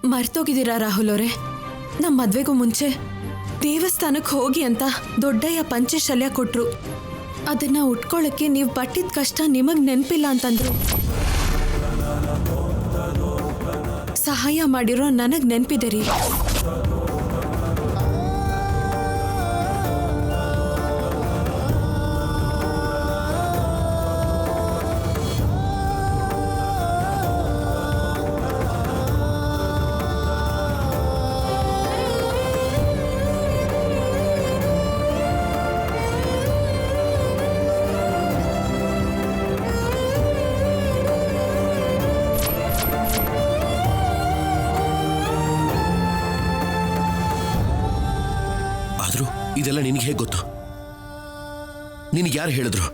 ಮರ್ತೋಗಿದ್ದೀರಾ ರಾಹುಲ್ ಅವರೇ? ನಮ್ಮ ಮದ್ವೆಗೂ ಮುಂಚೆ ದೇವಸ್ಥಾನಕ್ಕೆ ಹೋಗಿ ಅಂತ ದೊಡ್ಡಯ್ಯ ಪಂಚಶಲ್ಯ ಕೊಟ್ರು. ಅದನ್ನ ಉಟ್ಕೊಳ್ಳಕ್ಕೆ ನೀವು ಪಟ್ಟಿದ ಕಷ್ಟ ನಿಮಗ್ ನೆನಪಿಲ್ಲ ಅಂತಂದ್ರು. ಸಹಾಯ ಮಾಡಿರೋ ನನಗ್ ನೆನಪಿದೆ ರೀ. ಇದೆಲ್ಲ ನಿನಗೆ ಹೇಗೆ ಗೊತ್ತು? ನಿನಗೆ ಯಾರು ಹೇಳಿದ್ರು?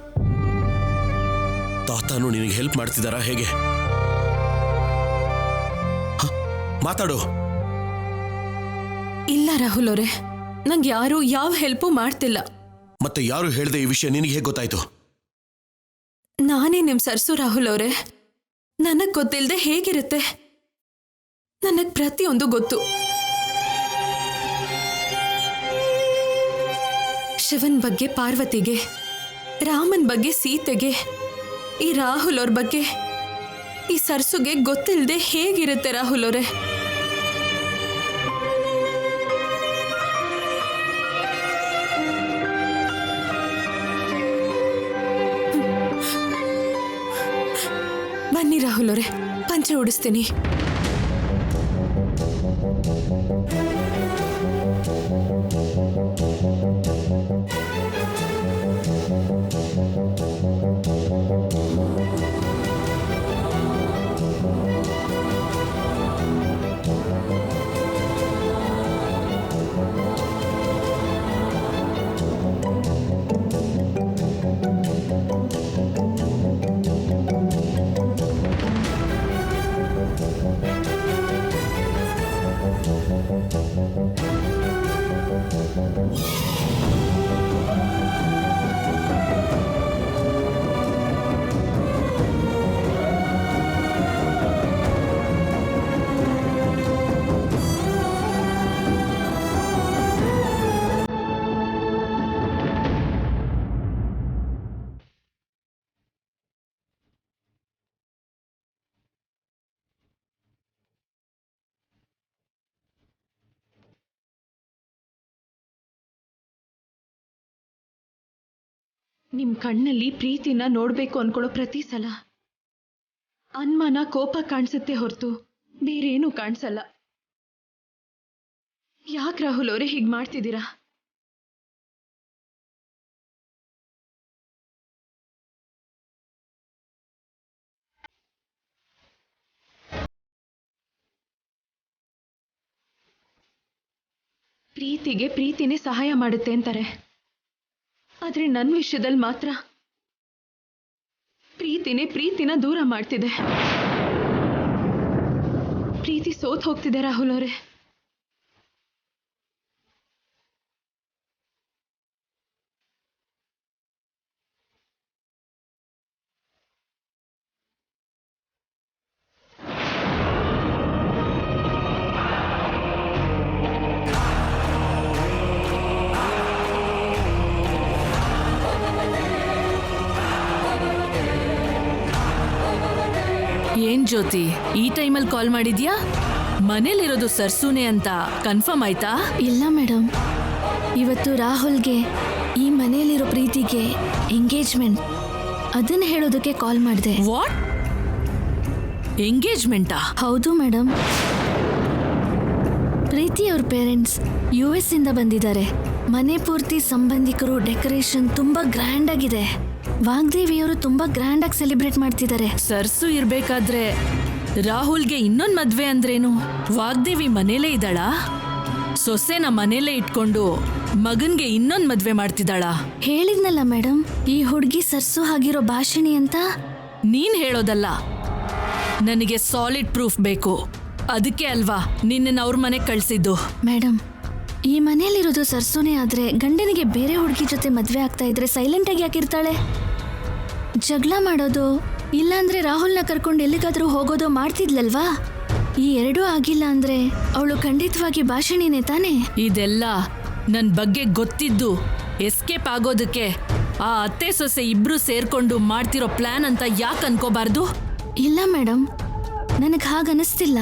ತಾತನು ನಿನಗೆ ಹೆಲ್ಪ್ ಮಾಡ್ತಿದ್ದಾರಾ ಹೇಗೆ? ಮಾತಾಡು. ಇಲ್ಲ ರಾಹುಲ್ ಅವರೇ, ನಂಗೆ ಯಾರು ಯಾವ ಹೆಲ್ಪು ಮಾಡ್ತಿಲ್ಲ. ಮತ್ತೆ ಯಾರು ಹೇಳ್ದೆ ಈ ವಿಷಯ ನಿನಗೆ ಹೇಗೆ ಗೊತ್ತಾಯ್ತು? ನಾನೇ ನಿಮ್ ಸರ್ಸು ರಾಹುಲ್ ಅವರೇ. ನನಗ್ ಗೊತ್ತಿಲ್ಲದೆ ಹೇಗಿರುತ್ತೆ? ನನಗ್ ಪ್ರತಿಯೊಂದು ಗೊತ್ತು. ಶಿವನ್ ಬಗ್ಗೆ ಪಾರ್ವತಿಗೆ, ರಾಮನ್ ಬಗ್ಗೆ ಸೀತೆಗೆ, ಈ ರಾಹುಲ್ ಅವ್ರ ಬಗ್ಗೆ ಈ ಸರ್ಸುಗೆ ಗೊತ್ತಿಲ್ಲದೆ ಹೇಗಿರುತ್ತೆ ರಾಹುಲ್ ಅವರೇ? ಬನ್ನಿ ರಾಹುಲ್ ಅವರೇ, ಪಂಚೆ ಉಡಿಸ್ತೀನಿ. ನಿಮ್ ಕಣ್ಣಲ್ಲಿ ಪ್ರೀತಿನ ನೋಡ್ಬೇಕು ಅನ್ಕೊಳ್ಳೋ ಪ್ರತಿ ಸಲ ಅನುಮಾನ, ಕೋಪ ಕಾಣಿಸುತ್ತೆ ಹೊರತು ಬೇರೇನೂ ಕಾಣಿಸಲ್ಲ. ಯಾಕೆ ರಾಹುಲ್ ಅವರೇ ಹೀಗೆ ಮಾಡ್ತಿದ್ದೀರಾ? ಪ್ರೀತಿಗೆ ಪ್ರೀತಿನೇ ಸಹಾಯ ಮಾಡುತ್ತೆ ಅಂತಾರೆ. ಆದ್ರೆ ನನ್ನ ವಿಷಯದಲ್ಲಿ ಮಾತ್ರ ಪ್ರೀತಿನ ದೂರ ಮಾಡ್ತಿದೆ. ಪ್ರೀತಿ ಸೋತ್ ಹೋಗ್ತಿದೆ ರಾಹುಲ್ ಅವರೇ. ಏನ್ ಜ್ಯೋತಿ, ಈ ಟೈಮಲ್ಲಿ ಕಾಲ್ ಮಾಡಿದ್ಯಾ? ಮನೇಲಿರೋದು ಸರ್ಸುನೆ ಅಂತ ಕನ್ಫರ್ಮ್ ಆಯ್ತಾ? ಇಲ್ಲ ಮೇಡಮ್, ಇವತ್ತು ರಾಹುಲ್ಗೆ ಈ ಮನೆಯಲ್ಲಿರೋ ಪ್ರೀತಿಗೆ ಎಂಗೇಜ್ಮೆಂಟ್, ಅದನ್ನ ಹೇಳೋದಕ್ಕೆ ಕಾಲ್ ಮಾಡಿದೆ. ವಾಟ್? ಎಂಗೇಜ್ಮೆಂಟಾ? ಹೌದು ಮೇಡಮ್. ಪ್ರೀತಿ ಅವ್ರ ಪೇರೆಂಟ್ಸ್ US ಇಂದ ಬಂದಿದ್ದಾರೆ. ಮನೆ ಪೂರ್ತಿ ಸಂಬಂಧಿಕರು, ಡೆಕೋರೇಷನ್ ತುಂಬಾ ಗ್ರ್ಯಾಂಡ್ ಆಗಿದೆ. ವಾಗ್ದೇವಿಯವರು ತುಂಬಾ ಗ್ರ್ಯಾಂಡ್ ಆಗಿ ಸೆಲೆಬ್ರೇಟ್ ಮಾಡ್ತಿದ್ದಾರೆ. ಸರ್ಸು ಇರ್ಬೇಕಾದ್ರೆ ರಾಹುಲ್ಗೆ ಇನ್ನೊಂದ್ ಮದ್ವೆ ಅಂದ್ರೇನು? ವಾಗ್ದೇವಿ ಮನೇಲೇ ಇದ್ದಾಳಾ? ಸೊಸೆನ ಮನೇಲೇ ಇಟ್ಕೊಂಡು ಮಗನ್ಗೆ ಇನ್ನೊಂದ್ ಮದ್ವೆ ಮಾಡ್ತಿದ್ದಾಳಾ? ಹೇಳಿದ್ನಲ್ಲ ಮೇಡಮ್, ಈ ಹುಡುಗಿ ಸರ್ಸು ಆಗಿರೋ ಭಾಷಿಣಿ ಅಂತ. ನೀನ್ ಹೇಳೋದಲ್ಲ, ನನಗೆ ಸಾಲಿಡ್ ಪ್ರೂಫ್ ಬೇಕು. ಅದಕ್ಕೆ ಅಲ್ವಾ ನಿನ್ನ ಅವ್ರ ಮನೆಗೆ ಕಳ್ಸಿದ್ದು. ಮೇಡಮ್, ಈ ಮನೆಯಲ್ಲಿರೋದು ಸರ್ಸುನೇ ಆದ್ರೆ ಗಂಡನಿಗೆ ಬೇರೆ ಹುಡುಗಿ ಜೊತೆ ಮದ್ವೆ ಆಗ್ತಾ ಇದ್ರೆ ಸೈಲೆಂಟ್ ಆಗಿ ಯಾಕಿರ್ತಾಳೆ? ಜಗಳ ಮಾಡೋದು, ಇಲ್ಲಾಂದ್ರೆ ರಾಹುಲ್ನ ಕರ್ಕೊಂಡು ಎಲ್ಲಿಗಾದ್ರೂ ಹೋಗೋದು ಮಾಡ್ತಿದ್ಲಲ್ವಾ? ಈ ಎರಡೂ ಆಗಿಲ್ಲ ಅಂದ್ರೆ ಅವಳು ಖಂಡಿತವಾಗಿ ಭಾಷಣಿನೇ ತಾನೇ? ಇದೆಲ್ಲ ನನ್ ಬಗ್ಗೆ ಗೊತ್ತಿದ್ದು ಎಸ್ಕೇಪ್ ಆಗೋದಕ್ಕೆ ಆ ಅತ್ತೆ ಸೊಸೆ ಇಬ್ರು ಸೇರ್ಕೊಂಡು ಮಾಡ್ತಿರೋ ಪ್ಲಾನ್ ಅಂತ ಯಾಕೆ ಅನ್ಕೋಬಾರ್ದು? ಇಲ್ಲ ಮೇಡಮ್, ನನಗೆ ಹಾಗನ್ನಿಸ್ತಿಲ್ಲ.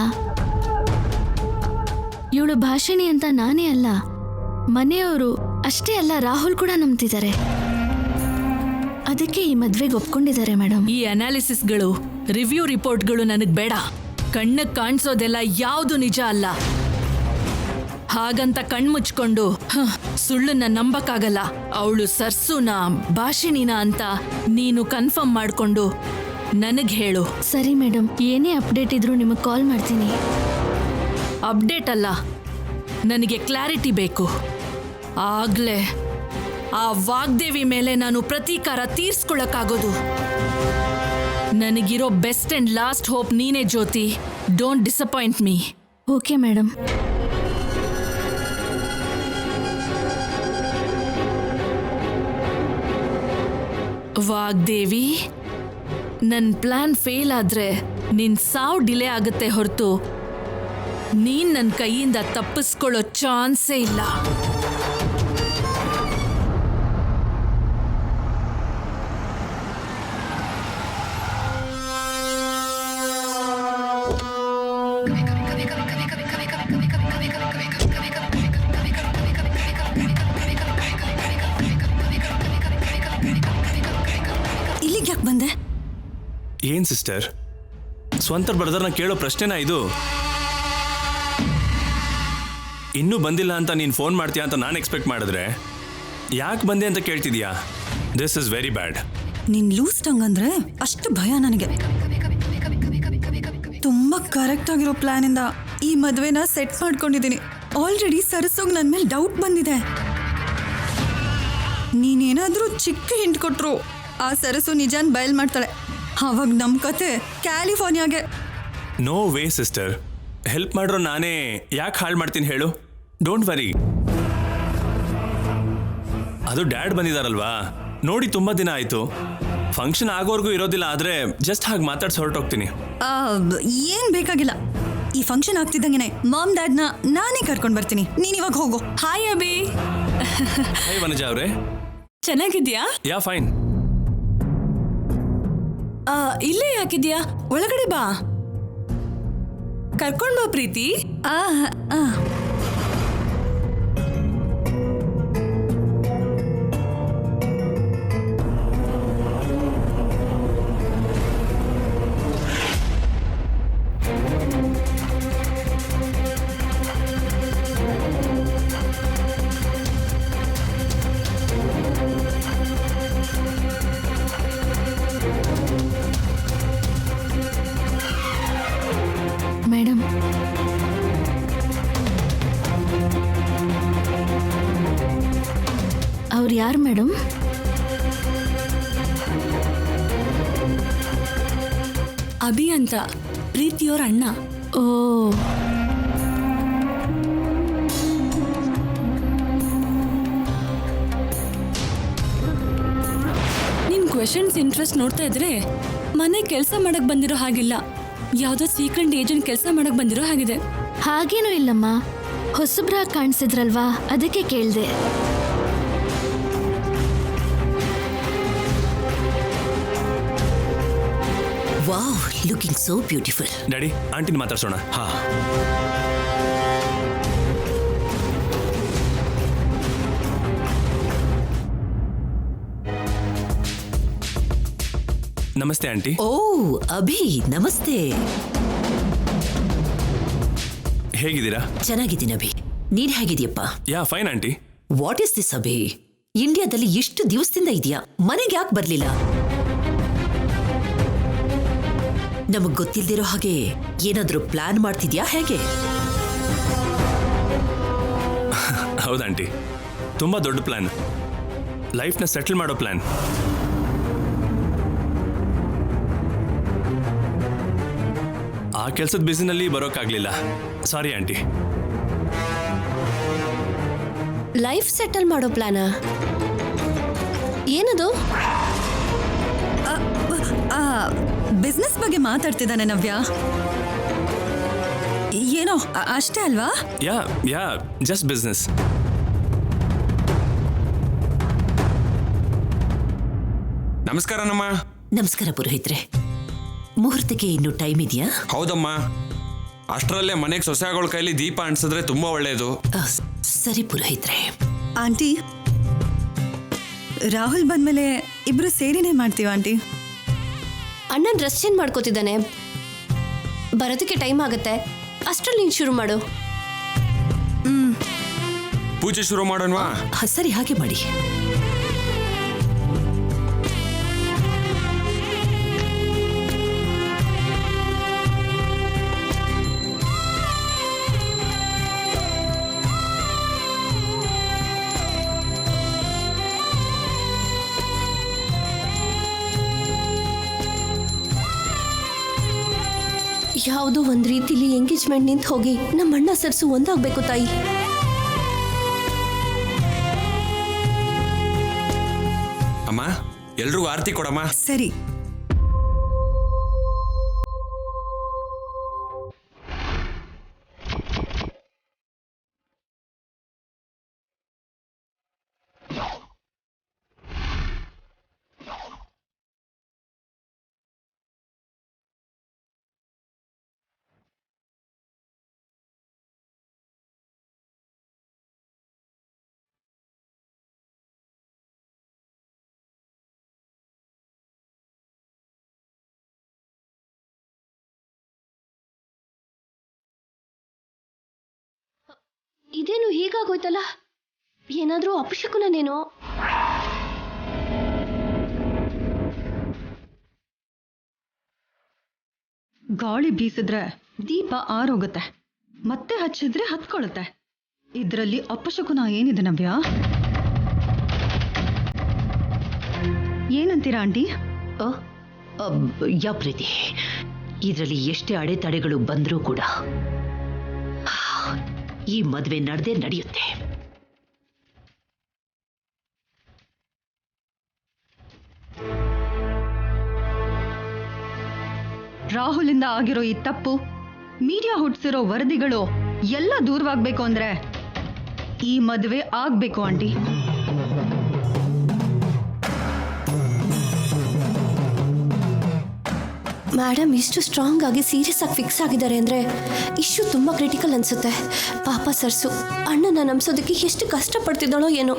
ಇವಳು ಭಾಷಣಿ ಅಂತ ನಾನೇ ಅಲ್ಲ, ಮನೆಯವರು ಅಷ್ಟೇ ಅಲ್ಲ, ರಾಹುಲ್ ಕೂಡ ನಂಬ್ತಿದ್ದಾರೆ. ಅದಕ್ಕೆ ಈ ಮದ್ವೆಗೆ ಒಪ್ಕೊಂಡಿದ್ದಾರೆ ಮೇಡಮ್. ಈ ಅನಾಲಿಸಿಸ್ಗಳು, ರಿವ್ಯೂ ರಿಪೋರ್ಟ್ಗಳು ನನಗ್ ಬೇಡ. ಕಣ್ಣಕ್ ಕಾಣಿಸೋದೆಲ್ಲ ಯಾವುದು ನಿಜ ಅಲ್ಲ. ಹಾಗಂತ ಕಣ್ಮುಚ್ಕೊಂಡು ಸುಳ್ಳನ್ನ ನಂಬಕ್ಕಾಗಲ್ಲ. ಅವಳು ಸರ್ಸುನ ಭಾಷಿಣಿನ ಅಂತ ನೀನು ಕನ್ಫರ್ಮ್ ಮಾಡ್ಕೊಂಡು ನನಗ್ ಹೇಳು. ಸರಿ ಮೇಡಮ್, ಏನೇ ಅಪ್ಡೇಟ್ ಇದ್ರೂ ನಿಮಗೆ ಕಾಲ್ ಮಾಡ್ತೀನಿ. ಅಪ್ಡೇಟ್ ಅಲ್ಲ, ನನಗೆ ಕ್ಲಾರಿಟಿ ಬೇಕು. ಆಗ್ಲೇ ಆ ವಾಗ್ದೇವಿ ಮೇಲೆ ನಾನು ಪ್ರತೀಕಾರ ತೀರ್ಸ್ಕೊಳಕ್ಕಾಗೋದು. ನನಗಿರೋ ಬೆಸ್ಟ್ ಅಂಡ್ ಲಾಸ್ಟ್ ಹೋಪ್ ನೀನೇ Jyoti. Don't disappoint me. Okay madam. Vagdevi, ನನ್ನ ಪ್ಲಾನ್ ಫೇಲ್ ಆದ್ರೆ ನಿನ್ ಸಾವು ಡಿಲೇ ಆಗುತ್ತೆ ಹೊರತು ನೀನ್ ನನ್ನ ಕೈಯಿಂದ ತಪ್ಪಿಸ್ಕೊಳ್ಳೋ ಚಾನ್ಸೇ ಇಲ್ಲ. ಇಲ್ಲಿಗೆ ಯಾಕೆ ಬಂದೆ? ಏನ್ ಸಿಸ್ಟರ್, ಸ್ವಂತ ಬ್ರದರ್ನ ಕೇಳೋ ಪ್ರಶ್ನೆನಾ ಇದು? ಇನ್ನೂ ಬಂದಿಲ್ಲ ಅಂತ ನೀನು ಫೋನ್ ಮಾಡ್ತೀಯಾ ಅಂತ ನಾನು ಎಕ್ಸ್ಪೆಕ್ಟ್ ಮಾಡಿದ್ರೆ ಯಾಕೆ ಬಂದೆ ಅಂತ ಕೇಳ್ತಿದ್ಯಾ? This is very bad. ನೀನ್ ಲೂಸ್ ಟಂಗ್ ಅಂದ್ರೆ ಅಷ್ಟು ಭಯ ನನಗೆ. ತುಂಬಾ ಕರೆಕ್ಟ್ ಆಗಿರೋ ಪ್ಲಾನ್ ಇಂದ ಈ ಮದ್ವೆನ ಸೆಟ್ ಮಾಡ್ಕೊಂಡಿದ್ದೀನಿ. ಆಲ್ರೆಡಿ ಸರಸೋಗ್ ನನ್ ಮೇಲೆ ಡೌಟ್ ಬಂದಿದೆ. ನೀನೇನಾದ್ರೂ ಚಿಕ್ಕ ಹಿಂಟ್ ಕೊಟ್ರು ಆ ಸರಸು ನಿಜಾನ್ ಬಯಲ್ ಮಾಡ್ತಾಳೆ. ಅವಾಗ ನಮ್ ಕತೆ ಕ್ಯಾಲಿಫೋರ್ನಿಯಾಗೆ. ನೋ ವೇ ಸಿಸ್ಟರ್, ಹೆಲ್ಪ್ ಮಾಡ್ರೋ ನಾನೇ ಯಾಕೆ ಹಾಳು ಮಾಡ್ತೀನಿ ಹೇಳು? Don't worry. ಅದು ಡ್ಯಾಡ್ ಬಂದಿದಾರಲ್ವಾ, ನೋಡಿ ತುಂಬ ದಿನ ಆಯಿತು. ಫಂಕ್ಷನ್ ಆಗೋವರೆಗೂ ಇರೋದಿಲ್ಲ, ಆದರೆ ಜಸ್ಟ್ ಹಾಗೆ ಮಾತಾಡ್ಸಿ ಹೊರಟೋಗ್ತೀನಿ. ಏನ್ ಬೇಕಾಗಿಲ್ಲ. ಈ ಫಂಕ್ಷನ್ ಆಗ್ತಿದ್ದಂಗೆನೆ ಮಾಮ್ ಡ್ಯಾಡ್ನ ನಾನೇ ಕರ್ಕೊಂಡು ಬರ್ತೀನಿ. ನೀನ್ ಇವಾಗ ಹೋಗು. ಹಾಯ್ ಅಭಿ, ಹೈ ವನಜಾ ಅವರೇ, ಚೆನ್ನಾಗಿದ್ಯಾ? ಯಾ ಫೈನ್. ಇಲ್ಲೇ ಯಾಕಿದ್ಯಾ? ಒಳಗಡೆ ಬಾ, ಕರ್ಕೊಂಡ್ ಬಾ ಪ್ರೀತಿ. ಮೇಡಮ್, ಅವ್ರು ಯಾರು ಮೇಡಮ್? ಅಭಿ ಅಂತ, ಪ್ರೀತಿಯೋರ ಅಣ್ಣ. ಓ, ನಿನ್ ಕ್ವೆಶನ್ಸ್ ಇಂಟ್ರೆಸ್ಟ್ ನೋಡ್ತಾ ಇದ್ರೆ ಮನೆ ಕೆಲಸ ಮಾಡಕ್ ಬಂದಿರೋ ಹಾಗಿಲ್ಲ, ಯಾವ್ದೋ ಸೀಕ್ರೆಟ್ ಏಜೆಂಟ್ ಕೆಲಸ ಮಾಡಕ್ ಬಂದಿರೋ ಹಾಗಿದೆ. ಹಾಗೇನೂ ಇಲ್ಲಮ್ಮ, ಹೊಸಬ್ರಾಗಿ ಕಾಣಿಸಿದ್ರಲ್ವಾ, ಅದಕ್ಕೆ ಕೇಳಿದೆ. Wow, looking so beautiful. Daddy, ಆಂಟಿನ ಮಾತಾಡ್ಸೋಣ. ಹಾ, ನಮಸ್ತೆ ಆಂಟಿ. ಓ ಅಭಿ, ನಮಸ್ತೆ. ಹೇಗಿದ್ದೀರಾ? ಚೆನ್ನಾಗಿದ್ದೀನಿ ಅಭಿ, ನೀನ್ ಹೇಗಿದ್ಯಪ್ಪ? Yeah fine aunty. What is this Abhi? ಇಂಡಿಯಾದಲ್ಲಿ ಎಷ್ಟು ದಿವಸದಿಂದ ಇದೆಯಾ, ಮನೆಗೆ ಯಾಕೆ ಬರ್ಲಿಲ್ಲ? ನಮಗ್ ಗೊತ್ತಿಲ್ದಿರೋ ಹಾಗೆ ಏನಾದ್ರೂ ಪ್ಲಾನ್ ಮಾಡ್ತಿದ್ಯಾ ಹೇಗೆ? ಹೌದಾಂಟಿ, ತುಂಬಾ ದೊಡ್ಡ ಪ್ಲಾನ್, ಲೈಫ್ನ ಸೆಟಲ್ ಮಾಡೋ ಪ್ಲಾನ್. ಆ ಕೆಲಸದ ಬಿಸಿನಲ್ಲಿ ಬರೋಕ್ಕಾಗ್ಲಿಲ್ಲ, ಸಾರಿ ಆಂಟಿ. ಲೈಫ್ ಸೆಟಲ್ ಮಾಡೋ ಪ್ಲಾನ? ಏನದು? ಬಿಸ್ನೆಸ್ ಬಗ್ಗೆ ಮಾತಾಡ್ತಿದ್ದಾನೆ ನವ್ಯ. ಏನೋ ಅಷ್ಟೇ ಅಲ್ವಾ? ಯಾ ಜಸ್ಟ್ ಬಿಸ್ನೆಸ್. ನಮಸ್ಕಾರ ನಮ್ಮ. ನಮಸ್ಕಾರ ಪುರೋಹಿತ್ರೆ. ಮುಹೂರ್ತಕ್ಕೆ ಇನ್ನು ಟೈಮ್ ಇದೆಯಾ? ಹೌದಮ್ಮ, ಅಷ್ಟರಲ್ಲೇ ಮನೆಗೆ ಸೊಸೆಗಳ ಕೈಲಿ ದೀಪ ಅಂಟಿಸಿದ್ರೆ ತುಂಬಾ ಒಳ್ಳೆಯದು. ಸರಿ ಪುರೋಹಿತ್ರೆ. ಆಂಟಿ, ರಾಹುಲ್ ಬಂದ್ಮೇಲೆ ಇಬ್ರು ಸೇರಿನೇ ಮಾಡ್ತೀವ ಆಂಟಿ. ಅಣ್ಣನ್ ಡ್ರೆಸ್ ಚೇಂಜ್ ಮಾಡ್ಕೋತಿದ್ದಾನೆ, ಬರೋದಕ್ಕೆ ಟೈಮ್ ಆಗುತ್ತೆ. ಅಷ್ಟ್ರಲ್ಲಿ ನೀನು ಶುರು ಮಾಡು. ಪೂಜೆ ಶುರು ಮಾಡೋಣವಾ? ಸರಿ, ಹಾಗೆ ಮಾಡಿ. ಯಾವುದೋ ಒಂದು ರೀತಿಲಿ ಎಂಗೇಜ್ಮೆಂಟ್ ನಿಂತು ಹೋಗಿ ನಮ್ಮ ಅಣ್ಣ ಸರ್ಸು ಒಂದಾಗಬೇಕು ತಾಯಿ. ಅಮ್ಮ, ಎಲ್ರಿಗೂ ಆರತಿ ಕೊಡಮ್ಮ. ಸರಿ. ಇದೇನು ಹೀಗಾಗೋಯ್ತಲ್ಲ, ಏನಾದ್ರೂ ಅಪಶಕುನನೇನೋ? ಗಾಳಿ ಬೀಸಿದ್ರೆ ದೀಪ ಆರೋಗುತ್ತೆ, ಮತ್ತೆ ಹಚ್ಚಿದ್ರೆ ಹತ್ಕೊಳ್ಳುತ್ತೆ. ಇದರಲ್ಲಿ ಅಪಶಕುನ ಏನಿದೆ ನವ್ಯ? ಏನಂತೀರಾ ಆಂಟಿ? ಯಾ ಪ್ರೀತಿ, ಇದರಲ್ಲಿ ಎಷ್ಟೇ ಅಡೆತಡೆಗಳು ಬಂದರೂ ಕೂಡ ಈ ಮದುವೆ ನಡೆದೇ ನಡೆಯುತ್ತೆ. ರಾಹುಲಿಂದ ಆಗಿರೋ ಈ ತಪ್ಪು, ಮೀಡಿಯಾ ಹುಟ್ಟಿಸಿರೋ ವರದಿಗಳು ಎಲ್ಲ ದೂರವಾಗಬೇಕು ಅಂದ್ರೆ ಈ ಮದುವೆ ಆಗ್ಬೇಕು ಆಂಟಿ. ಮೇಡಮ್ ಇಷ್ಟು ಸ್ಟ್ರಾಂಗ್ ಆಗಿ ಸೀರಿಯಸ್ ಆಗಿ ಫಿಕ್ಸ್ ಆಗಿದ್ದಾರೆ ಅಂದರೆ ಇಶ್ಯೂ ತುಂಬ ಕ್ರಿಟಿಕಲ್ ಅನಿಸುತ್ತೆ. ಪಾಪ ಸರ್ಸು ಅಣ್ಣನ ನಂಬಿಸೋದಕ್ಕೆ ಎಷ್ಟು ಕಷ್ಟಪಡ್ತಿದ್ದಾಳೋ ಏನೋ.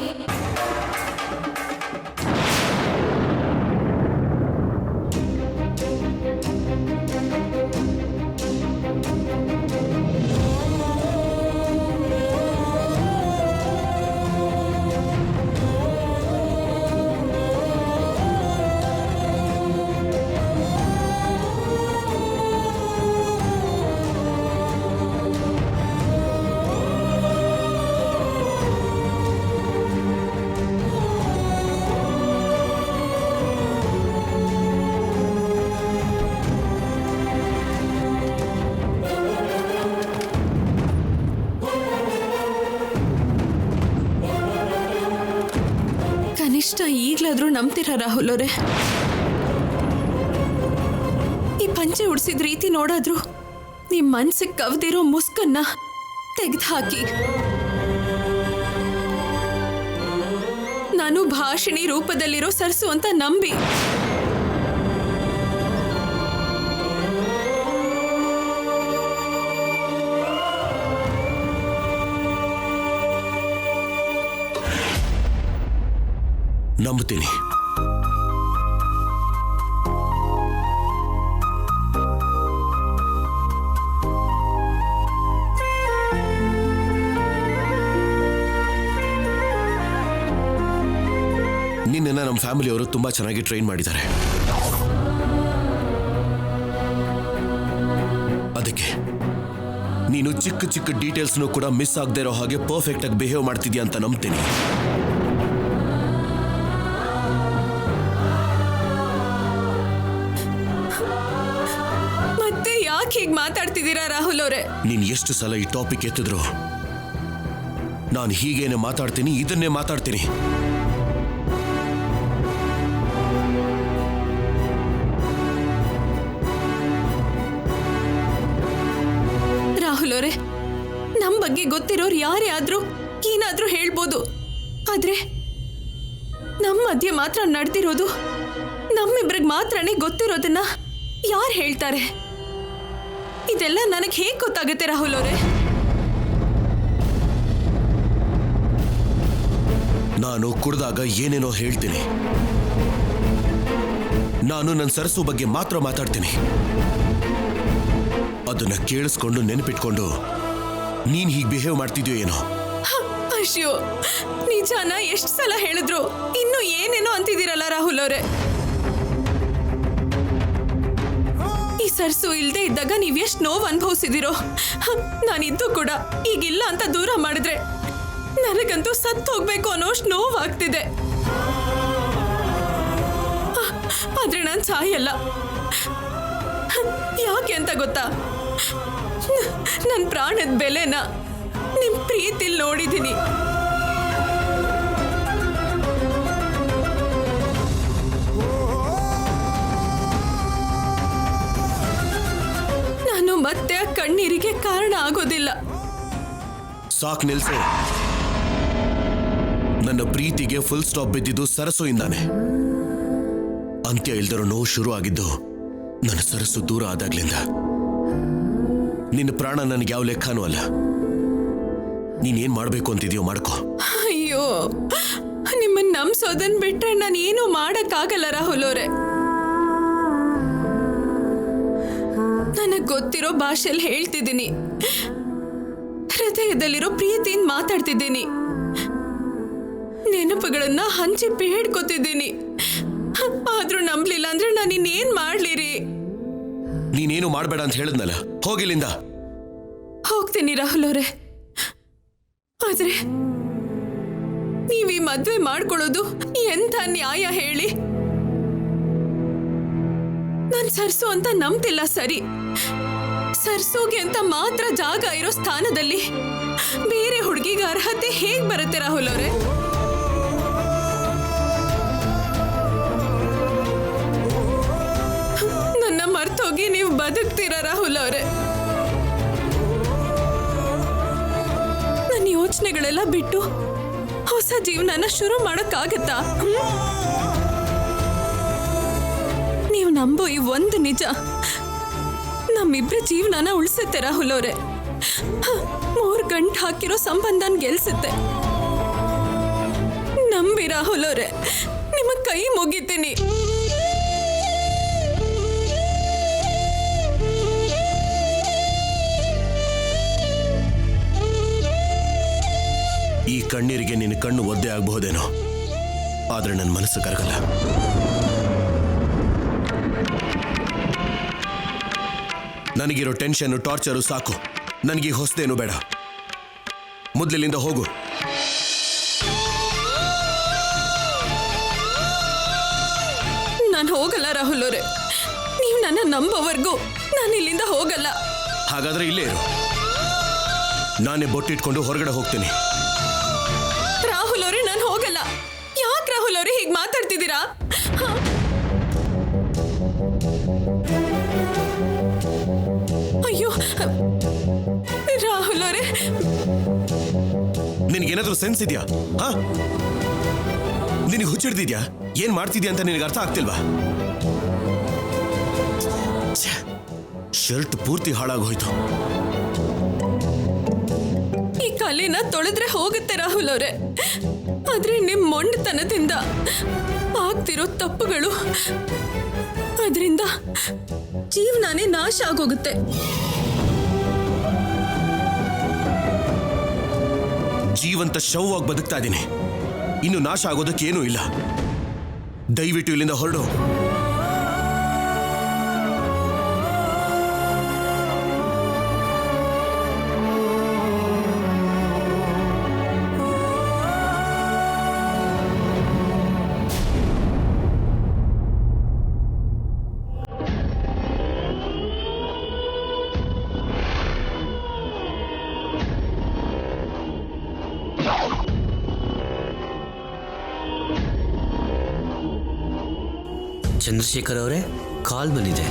ಕನಿಷ್ಠ ಈಗ್ಲಾದ್ರೂ ನಂಬ್ತೀರಾ ರಾಹುಲ್ ಅವರೇ? ಈ ಪಂಚೆ ಉಡ್ಸಿದ ರೀತಿ ನೋಡಾದ್ರು ನಿಮ್ ಮನ್ಸಿಗೆ ಕವ್ದಿರೋ ಮುಸ್ಕನ್ನ ತೆಗೆದು ಹಾಕಿ. ನಾನು ಭಾಷಿಣಿ ರೂಪದಲ್ಲಿರೋ ಸರ್ಸು ಅಂತ ನಂಬಿ. ನಂಬುತ್ತೀನಿ. ನಿನ್ನೆಲ್ಲ ನಮ್ಮ ಫ್ಯಾಮಿಲಿಯವರು ತುಂಬಾ ಚೆನ್ನಾಗಿ ಟ್ರೈನ್ ಮಾಡಿದ್ದಾರೆ. ಅದಕ್ಕೆ ನೀನು ಚಿಕ್ಕ ಚಿಕ್ಕ ಡೀಟೇಲ್ಸ್ನು ಕೂಡ ಮಿಸ್ ಆಗದೆ ಇರೋ ಹಾಗೆ ಪರ್ಫೆಕ್ಟ್ ಆಗಿ ಬಿಹೇವ್ ಮಾಡ್ತಿದ್ಯಾ ಅಂತ ನಂಬ್ತೀನಿ. ಮತ್ತೆ ಯಾಕೆ ಹೀಗೆ ಮಾತಾಡ್ತಿದ್ದೀರಾ ರಾಹುಲ್ ಅವರೇ? ನೀನು ಎಷ್ಟು ಸಲ ಈ ಟಾಪಿಕ್ ಎತ್ತಿದ್ರು ನಾನು ಹೀಗೇನೆ ಮಾತಾಡ್ತೀನಿ, ಇದನ್ನೇ ಮಾತಾಡ್ತೀನಿ. ರಾಹುಲ್ ಅವರೇ, ನಮ್ಮ ಬಗ್ಗೆ ಗೊತ್ತಿರೋರು ಯಾರೇ ಆದ್ರೂ ಏನಾದ್ರೂ ಹೇಳ್ಬೋದು, ಆದ್ರೆ ನಮ್ಮ ಮಧ್ಯೆ ಮಾತ್ರ ನಡೆದಿರೋದು ನಮ್ಮಿಬ್ರಿಗೆ ಮಾತ್ರನೇ ಗೊತ್ತಿರೋದನ್ನ ಯಾರು ಹೇಳ್ತಾರೆ? ಇದೆಲ್ಲ ನನಗೆ ಹೇಗೆ ಗೊತ್ತಾಗುತ್ತೆ ರಾಹುಲ್ ಅವರೇ? ನಾನು ಕುಡ್ದಾಗ ಏನೇನೋ ಹೇಳ್ತೀನಿ. ನಾನು ನನ್ನ ಸರಸು ಬಗ್ಗೆ ಮಾತ್ರ ಮಾತಾಡ್ತೀನಿ. ಅದನ್ನ ಕೇಳಿಸ್ಕೊಂಡು ನೆನಪಿಟ್ಕೊಂಡು ನೀನ್ ಹೀಗೆ ಬಿಹೇವ್ ಮಾಡ್ತಿದ್ಯೋ ಏನೋ. ಅಯ್ಯೋ, ನಿಜಾನ ಎಷ್ಟು ಸಲ ಹೇಳಿದ್ರು ಇನ್ನು ಏನೇನೋ ಅಂತಿದ್ದೀರಲ್ಲ ರಾಹುಲ್ ಅವರೇ. ಈ ಸರ್ಸು ಇಲ್ದೇ ಇದ್ದಾಗ ನೀವ್ ಎಷ್ಟು ನೋವು ಅನುಭವಿಸಿದಿರೋ. ನಾನಿದ್ದು ಕೂಡ ಈಗಿಲ್ಲ ಅಂತ ದೂರ ಮಾಡಿದ್ರೆ ನನಗಂತೂ ಸತ್ತು ಹೋಗ್ಬೇಕು ಅನ್ನೋಷ್ಟು ನೋವಾಗ್ತಿದೆ. ಆದ್ರೆ ನಾನು ಸಾಯಲ್ಲ. ಯಾಕೆ ಅಂತ ಗೊತ್ತಾ? ನನ್ನ ಪ್ರಾಣದ ಬೆಲೆನ ನಿಮ್ ಪ್ರೀತಿಲ್ ನೋಡಿದ್ದೀನಿ. ನಾನು ಮತ್ತೆ ಆ ಕಣ್ಣೀರಿಗೆ ಕಾರಣ ಆಗೋದಿಲ್ಲ. ಸಾಕ್ ನಿಲ್ಸು. ನನ್ನ ಪ್ರೀತಿಗೆ ಫುಲ್ ಸ್ಟಾಪ್ ಬಿದ್ದಿದ್ದು ಸರಸು ಇಂದಾನೆ. ಅಂತ್ಯ ಇಲ್ದಿರೋ ನೋವು ಶುರು ಆಗಿದ್ದು ನನ್ನ ಸರಸು ದೂರ ಆದಾಗ್ಲಿಂದ. ನಿನ್ನ ಪ್ರಾಣ ನನಗೆ ಯಾವ ಲೆಕ್ಕನೂ ಅಲ್ಲ. ನೀನೇನ್ ಮಾಡ್ಬೇಕು ಅಂತಿದ್ಯೋ ಮಾಡ್ಕೋ. ಅಯ್ಯೋ, ನಿಮ್ಮನ್ನ ನಂಬ್ಸೋದನ್ ಬಿಟ್ರೆ ನಾನು ಏನೂ ಮಾಡಕ್ಕಾಗಲ್ಲ ರಾಹುಲ್ ಅವರೇ. ನನಗ್ ಗೊತ್ತಿರೋ ಭಾಷೆಯಲ್ಲಿ ಹೇಳ್ತಿದ್ದೀನಿ, ಹೃದಯದಲ್ಲಿರೋ ಪ್ರೀತಿಯಿಂದ ಮಾತಾಡ್ತಿದ್ದೀನಿ, ನೆನಪುಗಳನ್ನ ಹಂಚಿ ಬೇಡ್ಕೋತಿದ್ದೀನಿ. ಆದ್ರೂ ನಂಬ್ಲಿಲ್ಲ ಅಂದ್ರೆ ನಾನು ಇನ್ನೇನ್ ಮಾಡ್ಲಿರಿ? ನೀನೇನು ಮಾಡ್ಬೇಡ ಅಂತ ಹೇಳಿದ್ನಲ್ಲ, ಹೋಗಿಲ್ಲಿಂದ. ಹೋಗ್ತೀನಿ ರಾಹುಲ್ ಅವರೇ, ಆದ್ರೆ ನೀವೀ ಮದ್ವೆ ಮಾಡ್ಕೊಳ್ಳೋದು ಎಂಥ ನ್ಯಾಯ ಹೇಳಿ? ನಾನ್ ಸರ್ಸು ಅಂತ ನಂಬ್ತಿಲ್ಲ ಸರಿ. ಸರ್ಸೋಗೆ ಅಂತ ಮಾತ್ರ ಜಾಗ ಇರೋ ಸ್ಥಾನದಲ್ಲಿ ಬೇರೆ ಹುಡುಗಿಗೆ ಅರ್ಹತೆ ಹೇಗ್ ಬರುತ್ತೆ ರಾಹುಲ್ ಅವರೇ? ನನ್ನ ಮರ್ತೋಗಿ ನೀವು ಬದುಕ್ತೀರಾ ರಾಹುಲ್ ಅವರೇ? ನನ್ನ ಯೋಚನೆಗಳೆಲ್ಲ ಬಿಟ್ಟು ಹೊಸ ಜೀವನನ ಶುರು ಮಾಡಕ್ಕಾಗತ್ತಾ? ನೀವು ನಂಬೋ ಈ ಒಂದು ನಿಜ ನಮ್ಮಿಬ್ರ ಜೀವನನ ಉಳಿಸುತ್ತೆ ರಾಹುಲ್ ಅವರೇ. 3 ಗಂಟೆ ಹಾಕಿರೋ ಸಂಬಂಧನ ಗೆಲ್ಸುತ್ತೆ. ನಂಬಿ ರಾಹುಲ್ ಅವರೇ, ನಿಮ್ಮ ಕೈ ಮುಗಿತೀನಿ. ಈ ಕಣ್ಣೀರಿಗೆ ನಿನ್ನ ಕಣ್ಣು ಒದ್ದೆ ಆಗಬಹುದೇನೋ, ಆದ್ರೆ ನನ್ನ ಮನಸ್ಸು ಕರಗಲ್ಲ. ನನಗಿರೋ ಟೆನ್ಷನ್ ಟಾರ್ಚರು ಸಾಕು. ನನಗೆ ಹೊಸದೇನು ಬೇಡ. ಮೊದಲಿನಿಂದ ಹೋಗು. ನಾನು ಹೋಗಲ್ಲ ರಾಹುಲ್ ಅವರೇ. ನೀವು ನನ್ನ ನಂಬೋವರೆಗೂ ನಾನು ಇಲ್ಲಿಂದ ಹೋಗಲ್ಲ. ಹಾಗಾದ್ರೆ ಇಲ್ಲೇ ಇರು. ನಾನೇ ಬೊಟ್ಟಿಟ್ಕೊಂಡು ಹೊರಗಡೆ ಹೋಗ್ತೀನಿ. ರಾಹುಲ್ ಅವರೇ, ನಾನು ಹೋಗಲ್ಲ. ಯಾಕೆ ರಾಹುಲ್ ಅವರೇ ಹೀಗೆ ಮಾತಾಡ್ತಿದ್ದೀರಾ? ಅಯ್ಯೋ ರಾಹುಲ್ ಅವರೇ, ನಿನಗೇನಾದ್ರೂ ಸೆನ್ಸ್ ಇದೆಯಾ? ನಿನಗೆ ಹುಚ್ಚಿಡ್ದಿದ್ಯಾ? ಏನ್ ಮಾಡ್ತಿದ್ಯಾ ಅಂತ ನಿನಗೆ ಅರ್ಥ ಆಗ್ತಿಲ್ವಾ? ಶರ್ಟ್ ಪೂರ್ತಿ ಹಾಳಾಗೋಯ್ತು. ಈ ಕಲೆನ ತೊಳೆದ್ರೆ ಹೋಗುತ್ತೆ ರಾಹುಲ್ ಅವರೇ, ಆದ್ರೆ ನಿಮ್ ಮೊಂಡತನದಿಂದ ಆಗ್ತಿರೋ ತಪ್ಪುಗಳು, ಅದರಿಂದ ಜೀವನನೇ ನಾಶ ಆಗೋಗುತ್ತೆ. ಜೀವಂತ ಶವವಾಗಿ ಬದುಕ್ತಾ ಇದ್ದೀನಿ. ಇನ್ನು ನಾಶ ಆಗೋದಕ್ಕೆ ಏನೂ ಇಲ್ಲ. ದಯವಿಟ್ಟು ಇಲ್ಲಿಂದ ಹೊರಡು. ಚಂದ್ರಶೇಖರ್ ಅವರೇ, ಕಾಲ್ ಬಂದಿದೆ.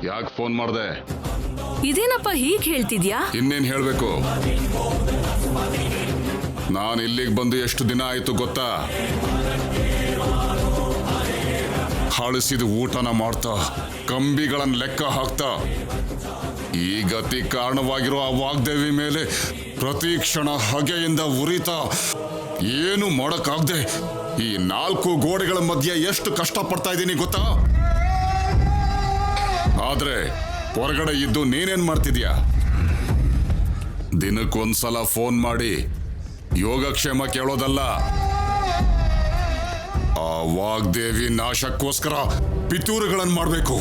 ಯಾಕೆ ಫೋನ್ ಮಾಡ್ದೆ? ಇದೇನಪ್ಪ ಹೀಗ್ ಹೇಳ್ತಿದ್ಯಾ? ಇನ್ನೇನ್ ಹೇಳ್ಬೇಕು? ನಾನು ಇಲ್ಲಿಗೆ ಬಂದು ಎಷ್ಟು ದಿನ ಆಯ್ತು ಗೊತ್ತಾ? ಹಳಸಿದ ಊಟನ ಮಾಡ್ತಾ ಕಂಬಿಗಳನ್ನ ಲೆಕ್ಕ ಹಾಕ್ತಾ ಈ ಗತಿ ಕಾರಣವಾಗಿರೋ ಆ ವಾಗ್ದೇವಿ ಮೇಲೆ ಪ್ರತಿ ಕ್ಷಣ ಹಗೆಯಿಂದ ಉರಿತಾ ಏನು ಮಾಡಕ್ಕಾಗ್ದೆ ಈ 4 ಗೋಡೆಗಳ ಮಧ್ಯೆ ಎಷ್ಟು ಕಷ್ಟಪಡ್ತಾ ಇದ್ದೀನಿ ಗೊತ್ತಾ? ಆದ್ರೆ ಹೊರಗಡೆ ಇದ್ದು ನೀನೇನ್ ಮಾಡ್ತಿದ್ಯಾ? ದಿನಕ್ಕೊಂದ್ಸಲ ಫೋನ್ ಮಾಡಿ ಯೋಗಕ್ಷೇಮ ಕೇಳೋದಲ್ಲ, ಆ ವಾಗ್ದೇವಿ ನಾಶಕ್ಕೋಸ್ಕರ ಪಿತೂರುಗಳನ್ನು ಮಾಡಬೇಕು.